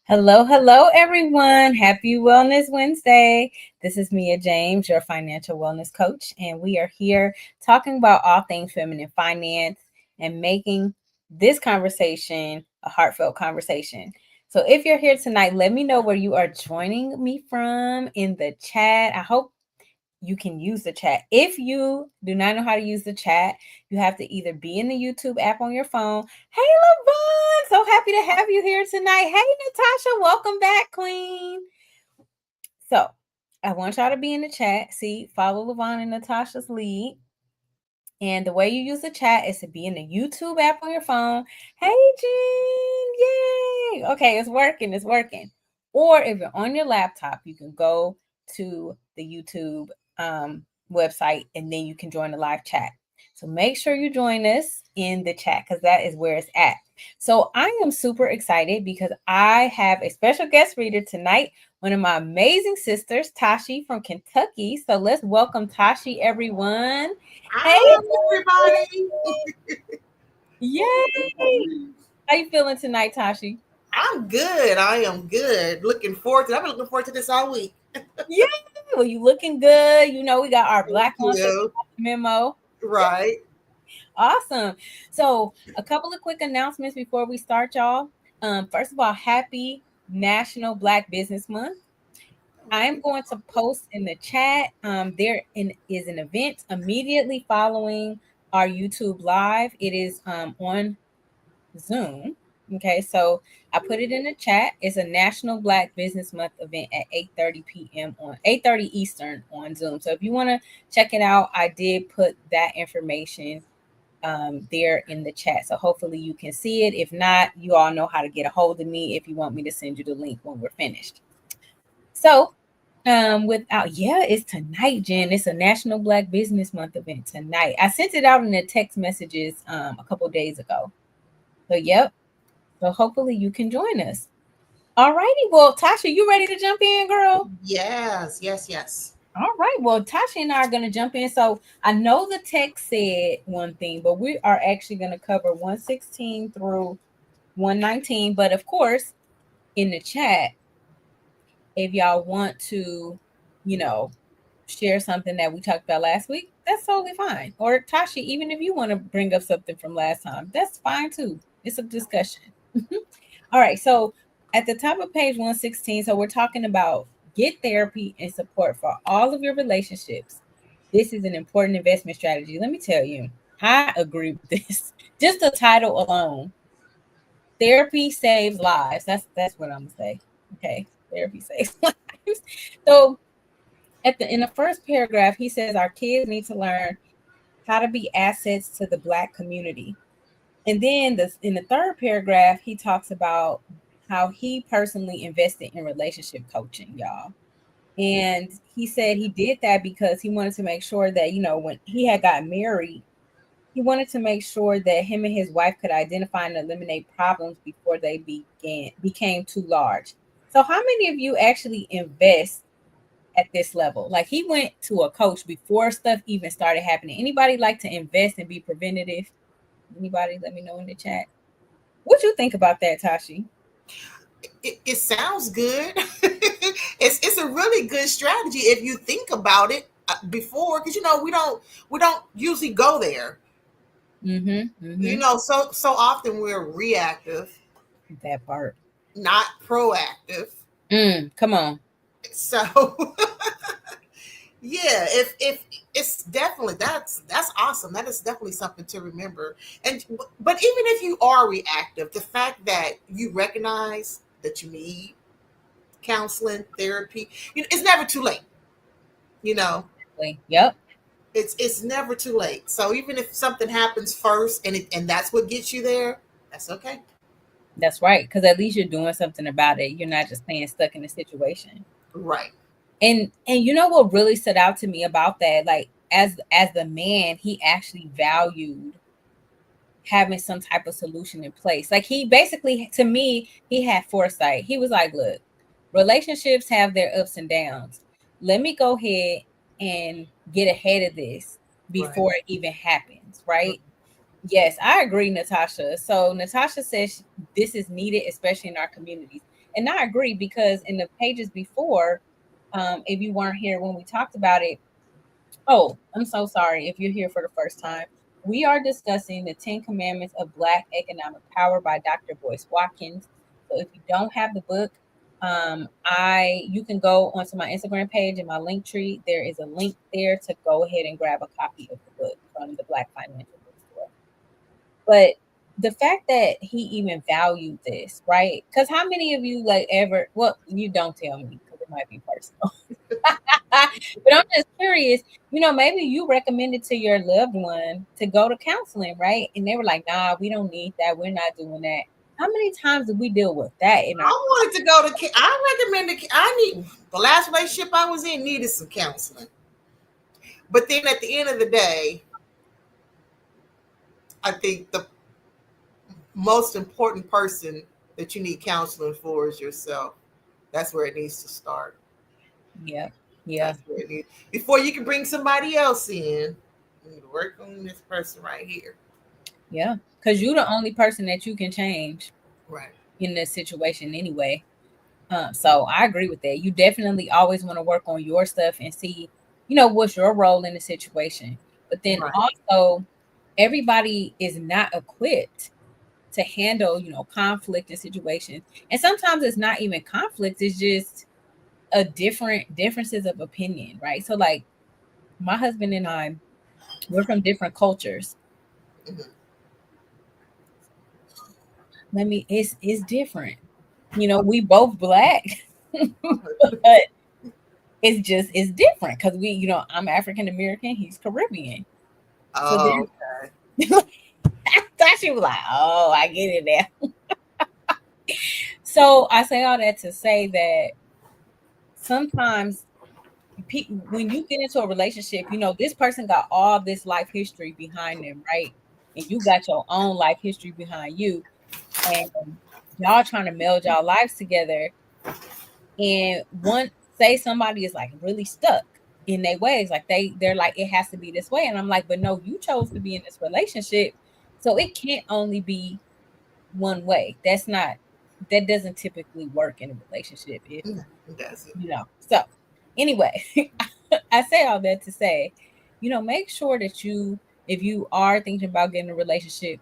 Hello, everyone. Happy Wellness Wednesday. This is Mia James, your financial wellness coach, and we are here talking about all things feminine finance and making this conversation a heartfelt conversation. So, if you're here tonight, let me know where you are joining me from in the chat. I hope you can use the chat. If you do not know how to use the chat, you have to either be in the YouTube app on your phone. Hey, Lavon, so happy to have you here tonight. Hey, Natasha, welcome back, Queen. So I want y'all to be in the chat. See, follow Lavon and Natasha's lead. And the way you use the chat is to be in the YouTube app on your phone. Hey, Jean, yay. Okay, it's working. Or if you're on your laptop, you can go to the YouTube website and then you can join the live chat. So make sure you join us in the chat because that is where it's at. So I am super excited because I have a special guest reader tonight, one of my amazing sisters, Tashee from Kentucky. So let's welcome Tashee, everyone. Hey, everybody. Yay! How you feeling tonight, Tashee? I'm good. I am good. I've been looking forward to this all week. Yeah. Well, you looking good. You know, we got our Black Monster memo. Right. Awesome. So a couple of quick announcements before we start, y'all. First of all, happy National Black Business Month. I'm going to post in the chat. Is an event immediately following our YouTube live. It is on Zoom. Okay, so I put it in the chat. It's a National Black Business Month event at 8:30 p.m. on 8:30 Eastern on Zoom. So if you want to check it out, I did put that information there in the chat. So hopefully you can see it. If not, you all know how to get a hold of me if you want me to send you the link when we're finished. So it's tonight, Jen. It's a National Black Business Month event tonight. I sent it out in the text messages a couple days ago. So yep. So hopefully you can join us. All righty. Well, Tasha, you ready to jump in, girl? Yes. All right. Well, Tasha and I are going to jump in. So I know the text said one thing, but we are actually going to cover 116 through 119. But of course, in the chat, if y'all want to, share something that we talked about last week, that's totally fine. Or Tasha, even if you want to bring up something from last time, that's fine too. It's a discussion. All right. So at the top of page 116, so we're talking about get therapy and support for all of your relationships. This is an important investment strategy. Let me tell you, I agree with this. Just the title alone. Therapy saves lives. That's what I'm gonna say. Okay. Therapy saves lives. So in the first paragraph, he says our kids need to learn how to be assets to the Black community. And then in the third paragraph, he talks about how he personally invested in relationship coaching, y'all. And he said he did that because he wanted to make sure that, when he had got married, he wanted to make sure that him and his wife could identify and eliminate problems before they became too large. So how many of you actually invest at this level? Like he went to a coach before stuff even started happening. Anybody like to invest and be preventative? Anybody? Let me know in the chat. What you think about that, Tashee? It sounds good. It's a really good strategy if you think about it before, because we don't usually go there. So often we're reactive. That part. Not proactive. Come on. So yeah, if it's definitely that's awesome. That is definitely something to remember. But even if you are reactive, the fact that you recognize that you need counseling, therapy, it's never too late. Yep. It's never too late. So even if something happens first and that's what gets you there, that's okay. That's right, because at least you're doing something about it. You're not just staying stuck in the situation. Right. And you know what really stood out to me about that? Like as the man, he actually valued having some type of solution in place. Like he basically, to me, he had foresight. He was like, look, relationships have their ups and downs. Let me go ahead and get ahead of this before it even happens, right? Yes, I agree, Natasha. So Natasha says this is needed, especially in our communities. And I agree because in the pages before, if you weren't here when we talked about it, oh, I'm so sorry if you're here for the first time. We are discussing the 10 Commandments of Black Economic Power by Dr. Boyce Watkins. So if you don't have the book, I you can go onto my Instagram page and my link tree. There is a link there to go ahead and grab a copy of the book from the Black Financial Bookstore. But the fact that he even valued this, right? Because how many of you like ever? Well, you don't tell me because it might be personal. But I'm just curious, maybe you recommended to your loved one to go to counseling, right? And they were like, nah, we don't need that. We're not doing that. How many times do we deal with that in I our wanted to go to. I recommended. I need the last relationship I was in needed some counseling, but then at the end of the day, I think the most important person that you need counseling for is yourself. That's where it needs to start. yeah, yeah, That's where it needs before you can bring somebody else in. You need to work on this person right here. yeah. Because you're the only person that you can change Right. in this situation anyway. So I agree with that. You definitely always want to work on your stuff and see, what's your role in the situation. But then Right. also, everybody is not equipped to handle, conflict and situations. And sometimes it's not even conflict, it's just a differences of opinion, right? So like my husband and I, we're from different cultures. Mhm. It's different. We both Black, but it's different because I'm African American, he's Caribbean. So Oh, then okay. she was like, oh, I get it now. So I say all that to say that sometimes when you get into a relationship, this person got all this life history behind them, right? And you got your own life history behind you, and y'all trying to meld y'all lives together. And one say somebody is like really stuck in their ways, like they're like it has to be this way, and I'm like, but no, you chose to be in this relationship, so it can't only be one way. That doesn't typically work in a relationship if That's it. so anyway. I say all that to say, make sure that if you are thinking about getting a relationship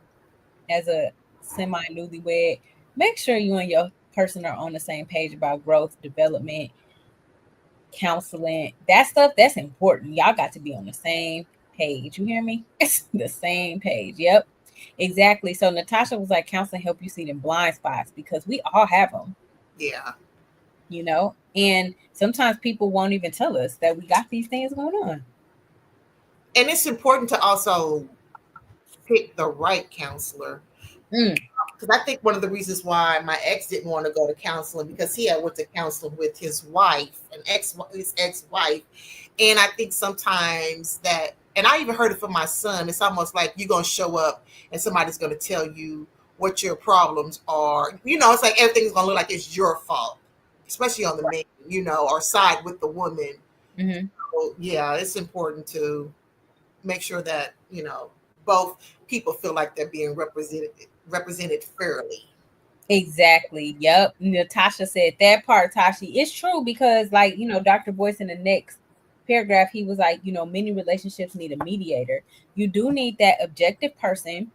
as a semi newlywed, make sure you and your person are on the same page about growth, development, counseling, that stuff. That's important. Y'all got to be on the same page. You hear me? It's the same page. Yep. Exactly. So Natasha was like, counseling help you see them blind spots because we all have them, Yeah. and sometimes people won't even tell us that we got these things going on. And it's important to also pick the right counselor. Mm, Because I think one of the reasons why my ex didn't want to go to counseling because he had went to counseling with his wife, his ex-wife, and I think sometimes that, and I even heard it from my son. It's almost like you're gonna show up and somebody's gonna tell you what your problems are. It's like everything's gonna look like it's your fault, especially on the man, or side with the woman. mm-hmm. So, yeah, it's important to make sure that both people feel like they're being represented fairly. Exactly. Yep. Natasha said that part, Tashi. It's true because, like, Dr. Boyce in the next paragraph, he was like, many relationships need a mediator. You do need that objective person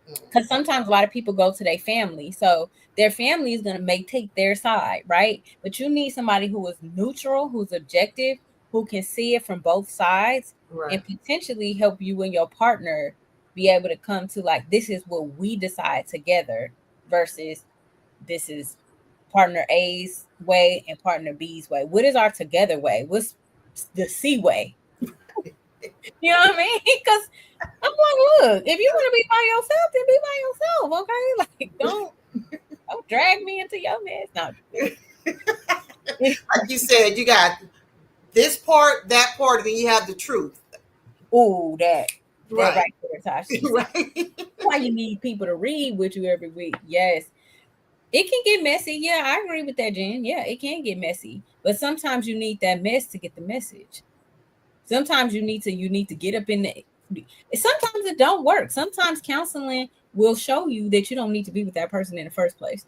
because sometimes a lot of people go to their family. So their family is going to take their side, right? But you need somebody who is neutral, who's objective, who can see it from both sides Right. and potentially help you and your partner be able to come to like, this is what we decide together versus this is partner A's way and partner B's way. What is our together way? What's the C way? You know what I mean? Because I'm like, look, if you want to be by yourself, then be by yourself, okay? Like, don't drag me into your mess. No. Like you said, you got this part, that part, and then you have the truth. Ooh, that Right. right there, Tashi. Right. Why you need people to read with you every week? Yes, it can get messy. Yeah, I agree with that, Jen. Yeah, it can get messy, but sometimes you need that mess to get the message. Sometimes you need to get up in sometimes it don't work. Sometimes counseling will show you that you don't need to be with that person in the first place.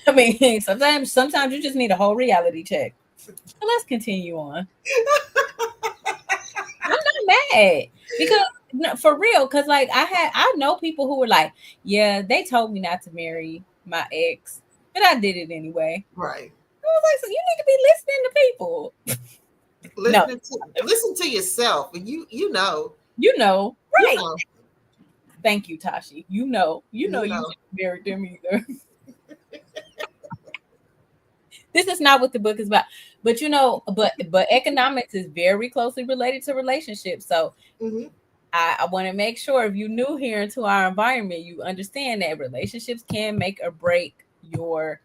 I mean, sometimes you just need a whole reality check. So let's continue on. I'm not mad because no, for real, because like I know people who were like, yeah, they told me not to marry my ex, but I did it anyway. Right. I was like, so you need to be listening to people. No, Listen to yourself, and you know. you know, You right? know. Thank you, Tashee. You You know. shouldn't marry them either. This is not what the book is about, but but economics is very closely related to relationships. So Mhm. I want to make sure if you're new here into our environment, you understand that relationships can make or break your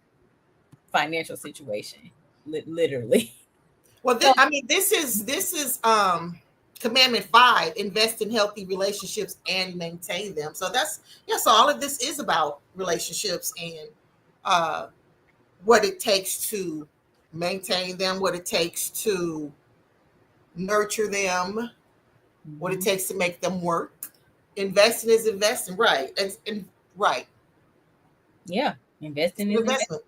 financial situation, literally. Well, So, I mean, this is commandment 5: invest in healthy relationships and maintain them. So that's, yeah. So all of this is about relationships and uh, what it takes to maintain them, what it takes to nurture them, what it takes to make them work. Investing is investing, right? And right, yeah, it's investing an is investing. investment.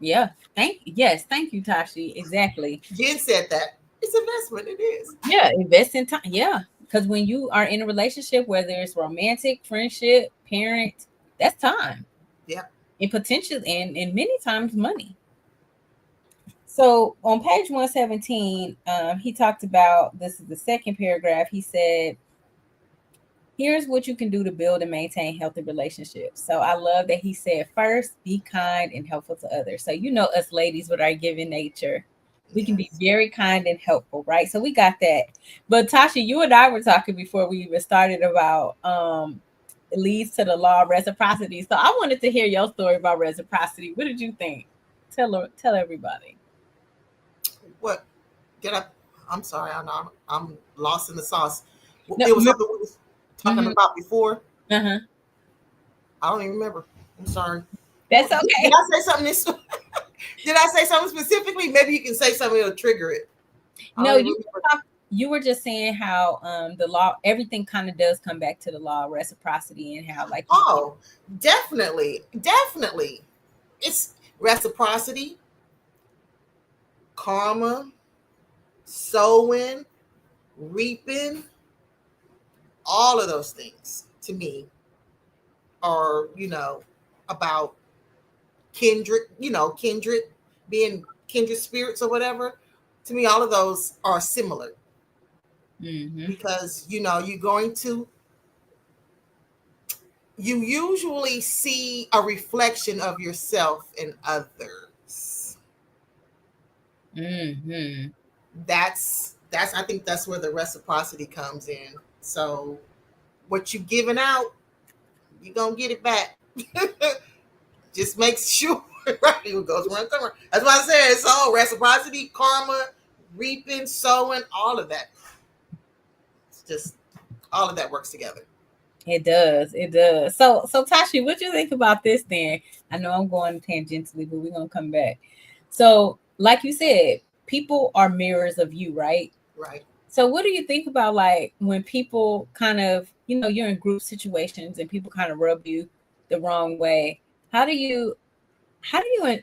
Yeah, thank you, Tashee. Exactly. Jen said that it's investment. It is. Yeah, invest in time. Yeah, because when you are in a relationship, whether it's romantic, friendship, parent, that's time Yeah. and potential, and many times money. So on page 117, he talked about, this is the second paragraph. He said, here's what you can do to build and maintain healthy relationships. So I love that he said, first, be kind and helpful to others. So, us ladies with our giving nature, we can be Yes. very kind and helpful, right? So we got that. But Tashee, you and I were talking before we even started about it leads to the law of reciprocity. So I wanted to hear your story about reciprocity. What did you think? Tell everybody. What did I? I'm sorry. I'm lost in the sauce. No, It was something we was talking mm-hmm, about before. uh-huh. I don't even remember. I'm sorry. That's Did okay. I say something? Did I say something specifically? Maybe you can say something that'll trigger it. I No, don't even remember. you were just saying how the law, everything kind of does come back to the law of reciprocity, and how like you Oh, definitely, definitely. It's reciprocity, karma, sowing, reaping. All of those things to me are, about kindred. Kindred, being kindred spirits or whatever. To me, all of those are similar mm-hmm, because you usually see a reflection of yourself in others. mm-hmm. That's I think that's where the reciprocity comes in. So what you giving out, you're gonna get it back. Just make sure, right? It goes around, come around. That's why I said it's all reciprocity, karma, reaping, sowing, all of that. It's just all of that works together. It does, it does. So Tashee, what you think about this then? I know I'm going tangentially, but we're gonna come back. So, like you said, people are mirrors of you, right? Right. So, what do you think about like when people kind of, you're in group situations and people kind of rub you the wrong way? How do you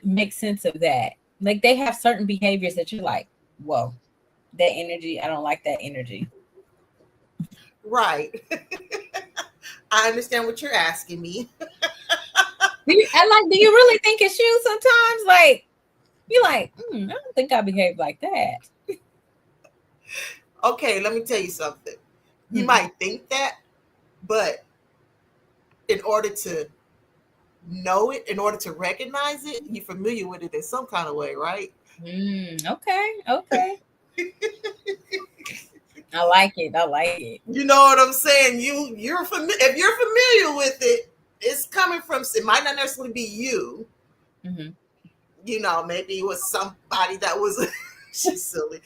make sense of that? Like they have certain behaviors that you're like, whoa, that energy, I don't like that energy. Right. I understand what you're asking me. Do you really think it's you sometimes? Like you're like, I don't think I behave like that. Okay, let me tell you something. You Mm-hmm. might think that, but in order to know it, in order to recognize it, you're familiar with it in some kind of way, right? Okay, okay. I like it. I like it. You know what I'm saying? You're familiar. If you're familiar with it, it's coming from. It might not necessarily be you. Mm-hmm. Maybe it was somebody that was. She's silly.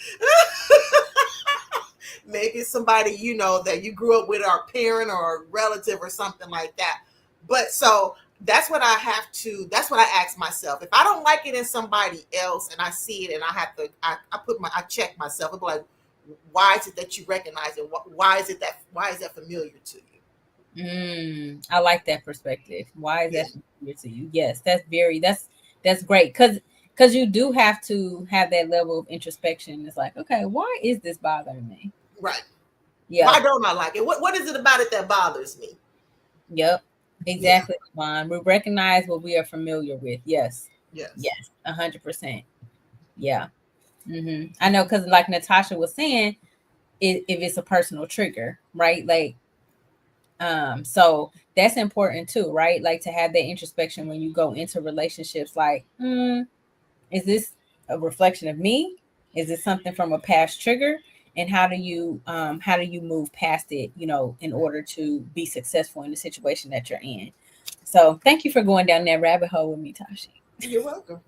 Maybe it's somebody that you grew up with, or a parent or a relative or something like that. But so that's what I have to. That's what I ask myself. If I don't like it in somebody else, and I see it, and I have to, I check myself. I'm like, why is it that you recognize it? Why is that familiar to you? I like that perspective. Why is Yeah. that familiar to you? Yes, that's great because you do have to have that level of introspection. It's like, okay, why is this bothering me? Right. Yeah. Why don't I like it? What is it about it that bothers me? Yep. Yeah. Exactly, Juan. We recognize what we are familiar with. Yes. Yes. Yes. 100%. Yeah. I know, because like Natasha was saying, if it's a personal trigger, right? Like, so that's important too, right? Like to have that introspection when you go into relationships. Like, is this a reflection of me? Is it something from a past trigger? And how do you move past it, in order to be successful in the situation that you're in? So thank you for going down that rabbit hole with me, Tashee. You're welcome.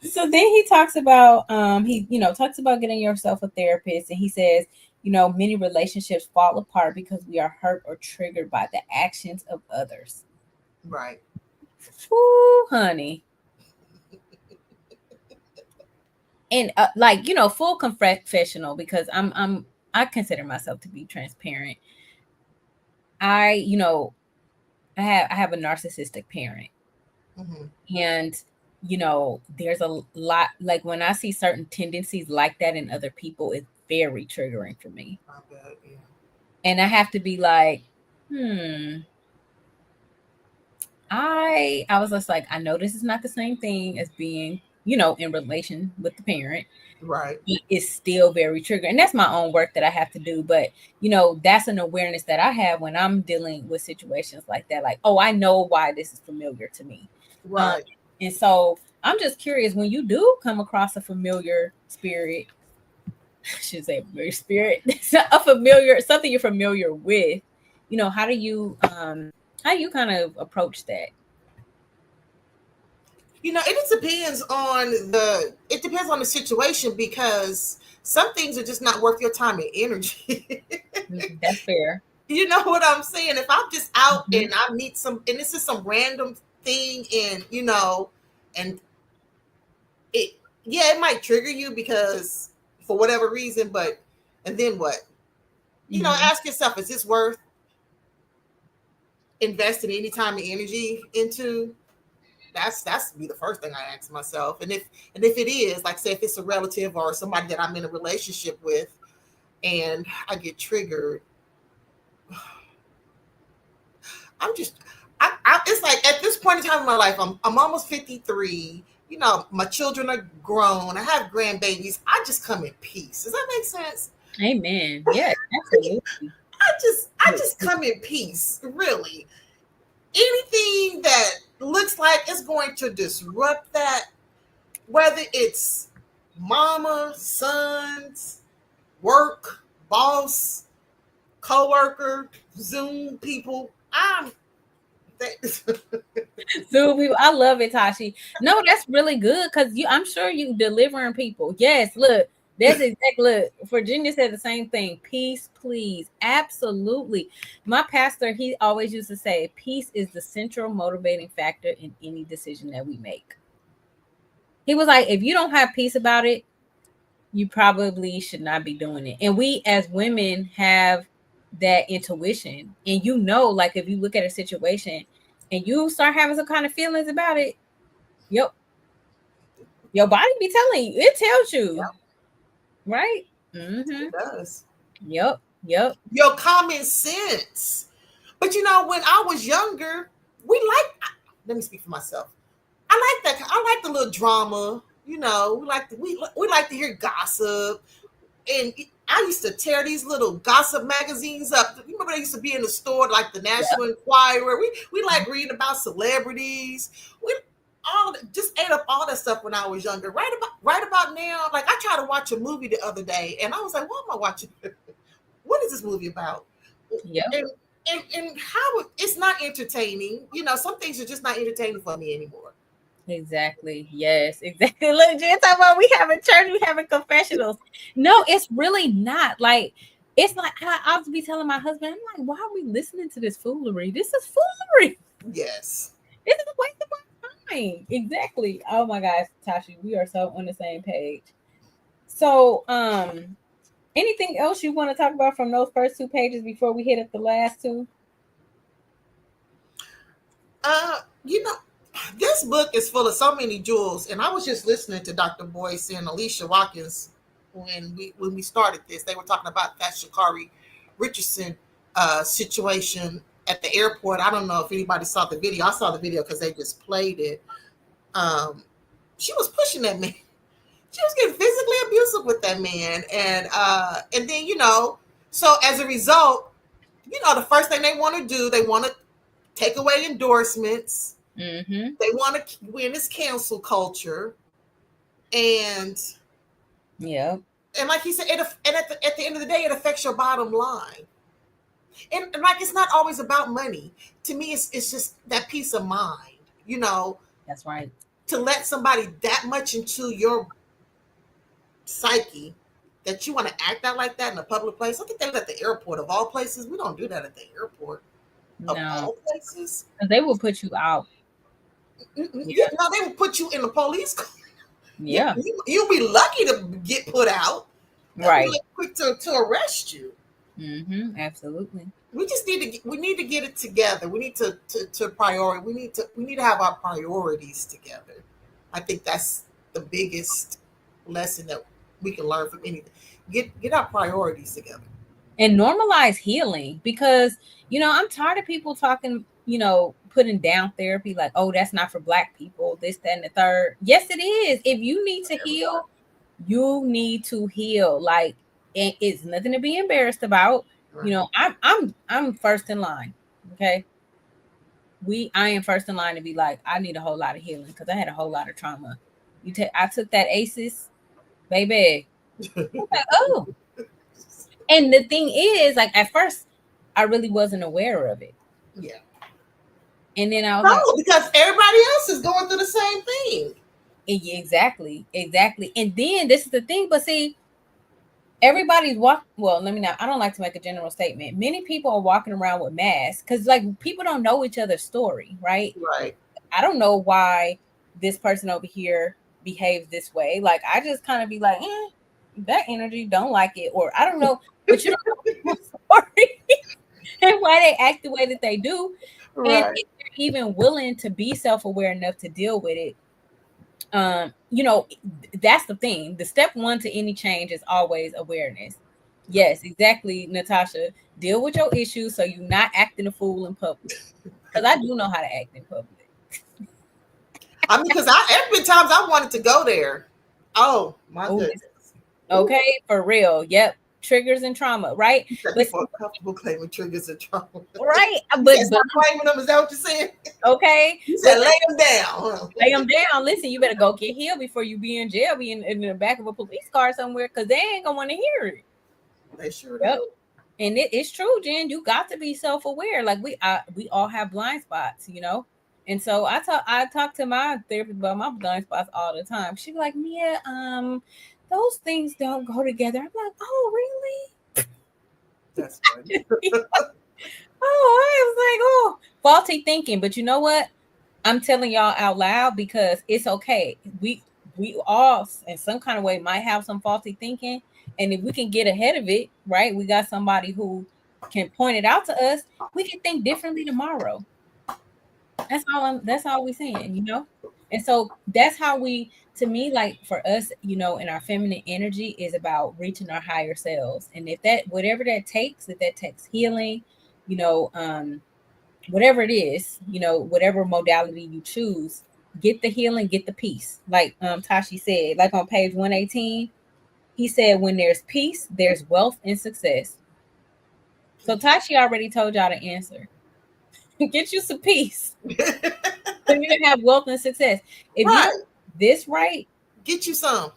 So then he talks about talks about getting yourself a therapist, and he says, many relationships fall apart because we are hurt or triggered by the actions of others. Right. Ooh, honey. And full confessional, because I consider myself to be transparent. I have a narcissistic parent. Mm-hmm. And there's a lot, like when I see certain tendencies like that in other people, it's very triggering for me. I bet, yeah. And I have to be like, I was just like, I know this is not the same thing as being, in relation with the parent. Right. It's still very triggering. And that's my own work that I have to do. But, that's an awareness that I have when I'm dealing with situations like that. Like, oh, I know why this is familiar to me. Right. And so I'm just curious, when you do come across a familiar spirit, I should say familiar spirit, something you're familiar with, how do you kind of approach that? It depends on the situation, because some things are just not worth your time and energy. That's fair. You know what I'm saying? If I'm just out Mhm. and I meet and this is some random thing, and and it yeah, it might trigger you because for whatever reason, but and then what? Ask yourself, is this worth investing any time and energy into? That's be the first thing I ask myself. And if it is, like, say, if it's a relative or somebody that I'm in a relationship with and I get triggered, I'm just it's like at this point in time in my life, I'm almost 53. My children are grown. I have grandbabies. I just come in peace. Does that make sense? Amen. Yeah, absolutely. I just come in peace, really. Anything that looks like it's going to disrupt that, whether it's mama, sons, work, boss, coworker, Zoom people, So I love it, Tashee. No, that's really good, because I'm sure you delivering people. Yes, look, that's exactly. Look, Virginia said the same thing. Peace, please. Absolutely. My pastor, he always used to say, peace is the central motivating factor in any decision that we make. He was like, if you don't have peace about it, you probably should not be doing it. And we as women have that intuition. And like, if you look at a situation and you start having some kind of feelings about it, your body be telling you. It tells you. Yep, Right? it does. Yep. Yep. Your common sense. But when I was younger, let me speak for myself. I like that. I like the little drama. We like to hear gossip. And I used to tear these little gossip magazines up. You remember they used to be in the store, like the Yep. National Enquirer. We like reading about celebrities. We just ate up all that stuff when I was younger. Right about now, like I tried to watch a movie the other day, and I was like, "What am I watching? What is this movie about?" Yep. And how it's not entertaining. Some things are just not entertaining for me anymore. Exactly. Yes, exactly. Look, Jen, talking about we having church, we having confessionals. No, it's really not. Like, it's like I'll be telling my husband, I'm like, why are we listening to this foolery? This is foolery. Yes. This is a waste of my time. Exactly. Oh my gosh, Tashee, we are so on the same page. So, Anything else you want to talk about from those first 2 pages before we hit up the last two? You know, this book is full of so many jewels, and I was just listening to Dr. Boyce and Alicia Watkins when we started this. They were talking about that Sha'Carri Richardson situation at the airport. I don't know if anybody saw the video. I saw the video because they just played it. She was pushing that man. She was getting physically abusive with that man, and then so as a result, the first thing they want to do, they want to take away endorsements. Mm-hmm. They want to win this cancel culture, and yeah, and like he said, and at the end of the day, it affects your bottom line. And like, it's not always about money. To me, it's just that peace of mind. That's right. To let somebody that much into your psyche that you want to act out like that in a public place. I think they at the airport, of all places. We don't do that at the airport. Of all places. They will put you out. Yeah. They will put you in the police car. Yeah. You'll be lucky to get put out. Right. They'll be quick to arrest you. Mm-hmm. Absolutely. We just need to get it together. We need to prioritize. We need to have our priorities together. I think that's the biggest lesson that we can learn from anything. Get our priorities together. And normalize healing, because I'm tired of people talking, putting down therapy like, oh, that's not for Black people, this, that, and the third. Yes, it is. If you need to heal, you need to heal. Like, it's nothing to be embarrassed about. Right. I'm first in line. Okay. I am first in line to be like, I need a whole lot of healing because I had a whole lot of trauma. I took that ACEs, baby. I'm like, oh. And the thing is, like, at first, I really wasn't aware of it. Yeah. And then I was like, because everybody else is going through the same thing. Exactly. And then this is the thing, but see, everybody's I don't like to make a general statement. Many people are walking around with masks because, like, people don't know each other's story, right? Right. I don't know why this person over here behaves this way. Like, I just kind of be like, that energy don't like it, or I don't know, but you don't know people's story and why they act the way that they do. Right. And if they're even willing to be self-aware enough to deal with it, that's the thing. The step one to any change is always awareness. Yes, exactly, Natasha. Deal with your issues so you're not acting a fool in public. Because I do know how to act in public. I mean, because there's been times I wanted to go there. Oh, my goodness. Okay, for real. Yep. Triggers and trauma, right? People are comfortable claiming triggers and trauma. Right. But claiming them, is that what you're saying? Okay. You said lay them down. Lay them down. Listen, you better go get healed before you be in jail, be in the back of a police car somewhere, because they ain't going to want to hear it. They sure do. And it's true, Jen. You got to be self-aware. Like, we all have blind spots, And so I talk to my therapist about my blind spots all the time. She be like, Mia, those things don't go together. I'm like, oh, really? That's funny. I was like, faulty thinking. But you know what? I'm telling y'all out loud because it's okay. We all, in some kind of way, might have some faulty thinking. And if we can get ahead of it, right? We got somebody who can point it out to us. We can think differently tomorrow. That's all we're saying, And so that's how to me, like, for us, in our feminine energy is about reaching our higher selves. And if whatever that takes, if that takes healing, whatever it is, whatever modality you choose, get the healing, get the peace. Like Tashee said, like on page 118, he said, when there's peace, there's wealth and success. So Tashee already told y'all the answer. Get you some peace. So you can have wealth and success. If you do this right, get you some.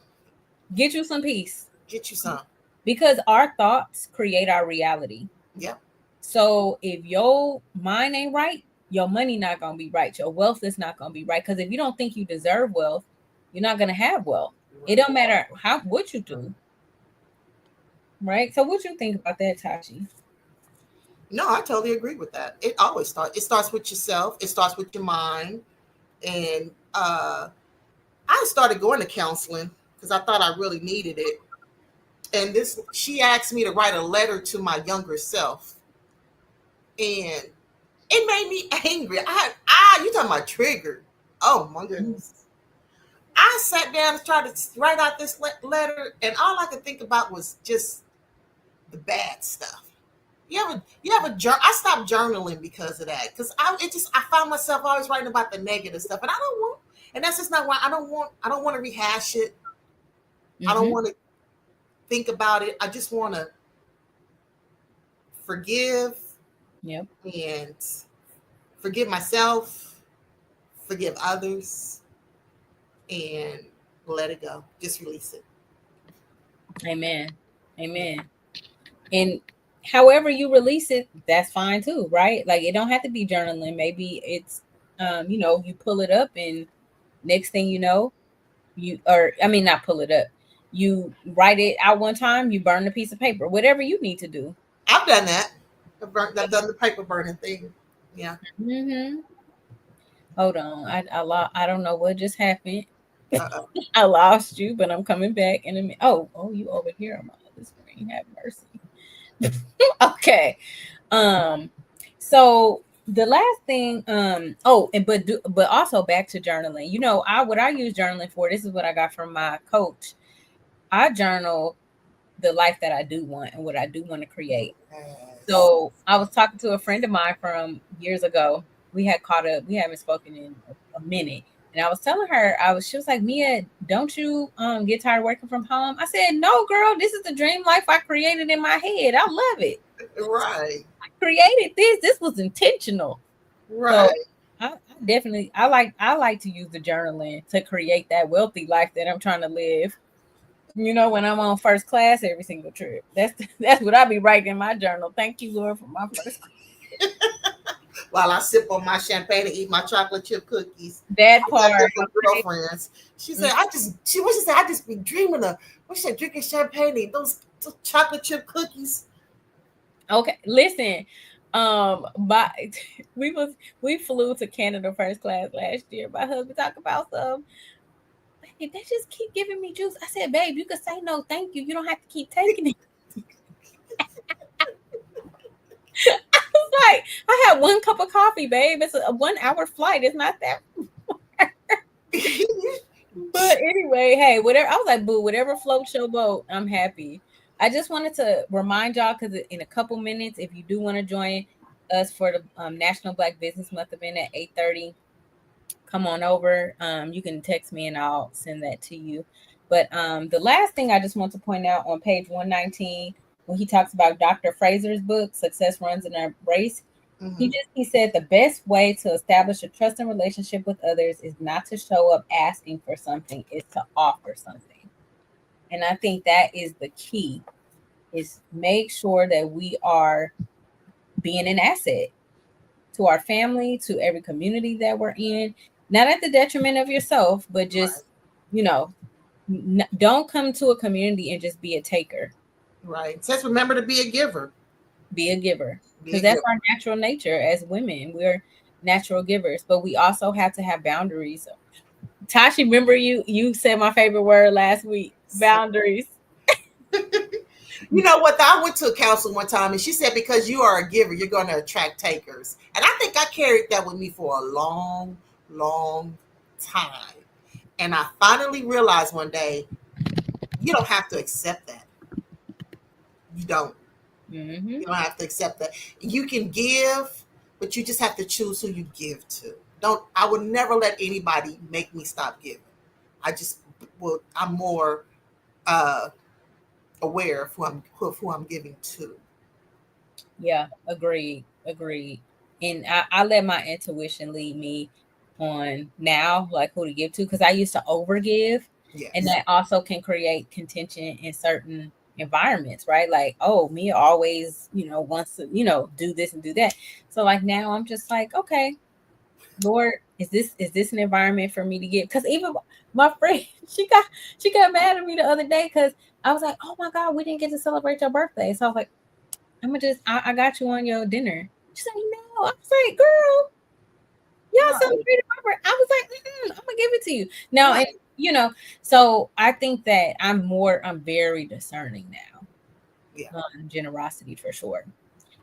Get you some peace. Get you some. Because our thoughts create our reality. Yeah. So if your mind ain't right, your money not gonna be right. Your wealth is not gonna be right. Because if you don't think you deserve wealth, you're not gonna have wealth. It don't matter what you do. Right? So what you think about that, Tashee? No, I totally agree with that. It always starts. It starts with yourself. It starts with your mind. And I started going to counseling because I thought I really needed it. and this she asked me to write a letter to my younger self, and it made me angry. You talking about triggered? Oh my goodness! I sat down and tried to write out this letter, and all I could think about was just the bad stuff. I stopped journaling because of that. Because I found myself always writing about the negative stuff, and I don't want. And that's just not why I don't want to rehash it. I don't want to think about it. I just want to forgive. Yep. And forgive myself, forgive others, and let it go. Just release it. Amen. Amen. And however you release it, that's fine too, right? Like it don't have to be journaling. Maybe it's you pull it up and next thing you know, not pull it up. You write it out one time, you burn a piece of paper, whatever you need to do. I've done that. I've done the paper burning thing. Yeah. Mm-hmm. Hold on. I don't know what just happened. I lost you, but I'm coming back in a minute. Oh, you over here on my other screen. Have mercy. Okay. So the last thing, but also back to journaling. What I use journaling for, this is what I got from my coach. I journal the life that I do want and what I do want to create. So I was talking to a friend of mine from years ago. We had caught up. We haven't spoken in a minute. And I was telling her, she was like, Mia, don't you get tired of working from home? I said, no, girl, this is the dream life I created in my head. I love it. Right. I created this. This was intentional. Right. So I like to use the journaling to create that wealthy life that I'm trying to live. When I'm on first class every single trip. That's what I be writing in my journal. Thank you, Lord, for my first class. While I sip on my champagne and eat my chocolate chip cookies. That part. Girlfriends. She said, I just be dreaming of drinking champagne and those chocolate chip cookies. Okay, listen. We flew to Canada first class last year. My husband talked about some. They just keep giving me juice. I said, babe, you could say no, thank you. You don't have to keep taking it. I was like, I had one cup of coffee, babe. It's a 1 hour flight. It's not that. But anyway, hey, whatever. I was like, boo, whatever floats your boat, I'm happy. I just wanted to remind y'all, because in a couple minutes, if you do want to join us for the National Black Business Month event at 8:30, come on over. You can text me and I'll send that to you. But the last thing I just want to point out on page 119, when he talks about Dr. Fraser's book, Success Runs in a Race, he said the best way to establish a trusting relationship with others is not to show up asking for something, it's to offer something. And I think that is the key, is make sure that we are being an asset to our family, to every community that we're in, not at the detriment of yourself, but just, don't come to a community and just be a taker. Right. Just remember to be a giver. Be a giver. Because that's our natural nature as women. We're natural givers, but we also have to have boundaries. Tashee, remember you said my favorite word last week, boundaries. You know what? I went to a counselor one time and she said, because you are a giver, you're going to attract takers. And I think I carried that with me for a long, long time. And I finally realized one day, you don't have to accept that. You don't. Mm-hmm. You don't have to accept that. You can give, but you just have to choose who you give to. I would never let anybody make me stop giving. I'm more aware of who I'm giving to. Yeah, agreed. And I let my intuition lead me on now, like who to give to, because I used to overgive. Yes. And that also can create contention in certain environments, right? Like, oh, Mia always, wants to, do this and do that. So like now I'm just like, okay, Lord, is this an environment for me to give? Because even my friend, she got mad at me the other day because I was like, oh my God, we didn't get to celebrate your birthday. So I was like, I got you on your dinner. She's like, no. I was like, girl, y'all celebrated my birthday. I was like, I'm gonna give it to you. Now, you know, so I think that I'm very discerning now. Yeah. Generosity for sure.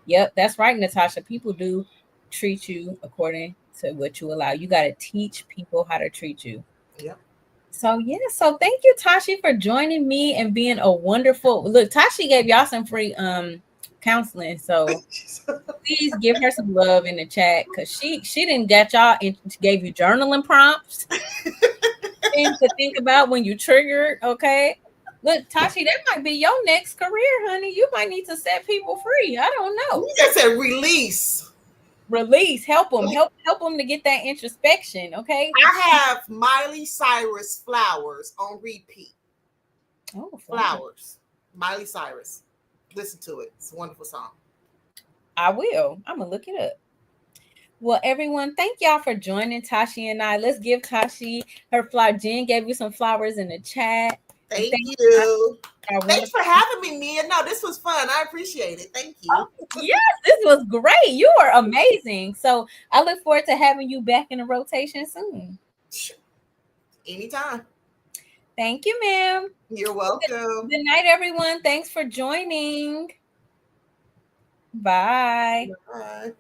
Yep, that's right, Natasha. People do treat you according to what you allow. You got to teach people how to treat you. Yep. So yeah, so thank you, Tashee, for joining me and being a wonderful look. Tashee gave y'all some free counseling, so please give her some love in the chat because she didn't get y'all and gave you journaling prompts, things to think about when you triggered. Okay, look, Tashee, that might be your next career, honey. You might need to set people free. I don't know. You just said release. Release, help them to get that introspection. Okay. I have Miley Cyrus Flowers on repeat. Oh, Flowers. Miley Cyrus. Listen to it. It's a wonderful song. I will. I'm gonna look it up. Well, everyone, thank y'all for joining Tashee and I. Let's give Tashee her flower. Jen gave you some flowers in the chat. Thank you. Thanks for having me, Mia. No, this was fun. I appreciate it. Thank you. Oh, yes, this was great. You are amazing. So I look forward to having you back in the rotation soon. Anytime. Thank you, ma'am. You're welcome. Good night, everyone. Thanks for joining. Bye. Bye.